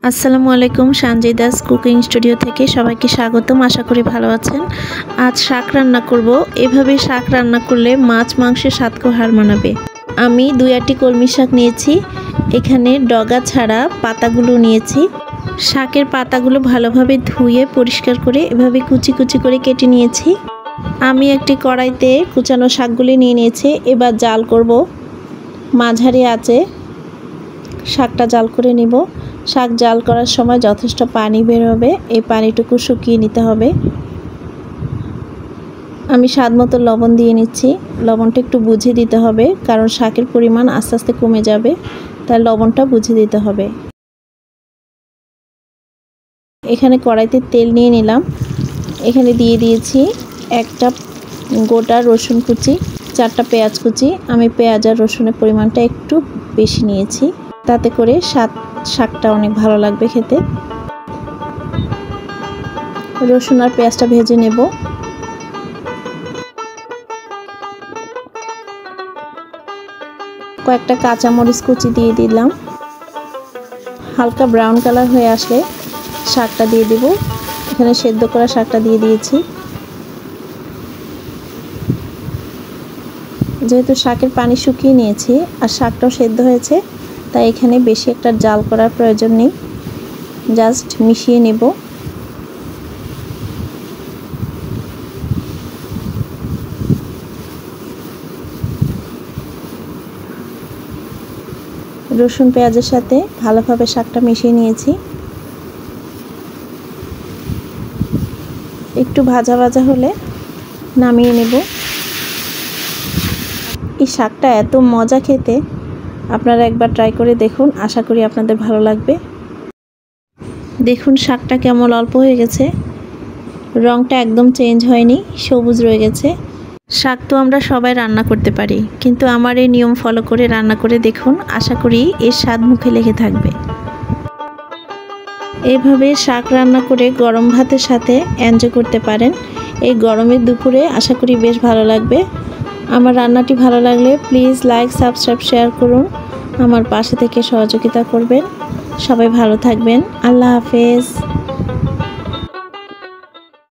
আসসালামু আলাইকুম, Sanjida's cooking studio থেকে সবাইকে স্বাগতম। আশা করি ভালো আছেন। আজ শাক রান্না করব। এভাবে শাক রান্না করলে মাছ মাংসের স্বাদকে হার মানাবে। আমি 2-8টি কলমি শাক নিয়েছি। এখানে ডগা ছাড়া পাতাগুলো নিয়েছি। শাকের পাতাগুলো ভালোভাবে ধুয়ে পরিষ্কার করে এভাবে কুচি কুচি করে কেটে নিয়েছি। আমি একটি কড়াইতে কুচানো শাকগুলি নিয়ে নিয়েছি। এবার জাল করব। মাঝারি আঁচে শাকটা জাল করে নিব। শাক জাল করার সময় যথেষ্ট পানি বের হবে, এই পানিটুকু শুকিয়ে নিতে হবে। আমি স্বাদমতো লবণ দিয়ে নিচ্ছি। লবণটা একটু বুঝে দিতে হবে, কারণ শাকের পরিমাণ আস্তে আস্তে কমে যাবে, তাই লবণটা বুঝে দিতে হবে। এখানে কড়াইতে তেল নিয়ে নিলাম। এখানে দিয়ে দিয়েছি একটা গোটা রসুন কুচি, 4টা পেঁয়াজ কুচি। আমি পেঁয়াজ আর রসুনের পরিমাণটা একটু বেশি নিয়েছি, তাতে করে শাকটা অনেক ভালো লাগবে খেতে। রসুন আর পেঁয়াজটা ভেজে নেব। কয়েকটা কাঁচামরিচ কুচি দিয়ে দিলাম। হালকা ব্রাউন কালার হয়ে আসলে শাকটা দিয়ে দেব। এখানে সেদ্ধ করা শাকটা দিয়ে দিয়েছি। যেহেতু শাকের পানি শুকিয়ে নিয়েছি আর শাকটাও সেদ্ধ হয়েছে, তাই এখানে বেশি একটা জাল করার প্রয়োজন নেই, জাস্ট মিশিয়ে নেব। রসুন পেঁয়াজের সাথে ভালোভাবে শাকটা মিশিয়ে নিয়েছি। একটু ভাজা ভাজা হলে নামিয়ে নেব। এই শাকটা এত মজা খেতে, আপনারা একবার ট্রাই করে দেখুন। আশা করি আপনাদের ভালো লাগবে। দেখুন শাকটা কেমন অল্প হয়ে গেছে, রঙটা একদম চেঞ্জ হয়নি, সবুজ রয়ে গেছে। শাক তো আমরা সবাই রান্না করতে পারি, কিন্তু আমার এই নিয়ম ফলো করে রান্না করে দেখুন। আশা করি এর স্বাদ মুখে লেগে থাকবে। এভাবে শাক রান্না করে গরম ভাতের সাথে এনজয় করতে পারেন এই গরমের দুপুরে। আশা করি বেশ ভালো লাগবে। আমার রান্নাটি ভালো লাগলে প্লিজ লাইক, সাবস্ক্রাইব, শেয়ার করুন। আমার পাশে থেকে সহযোগিতা করবেন। সবাই ভালো থাকবেন। আল্লাহ হাফেজ।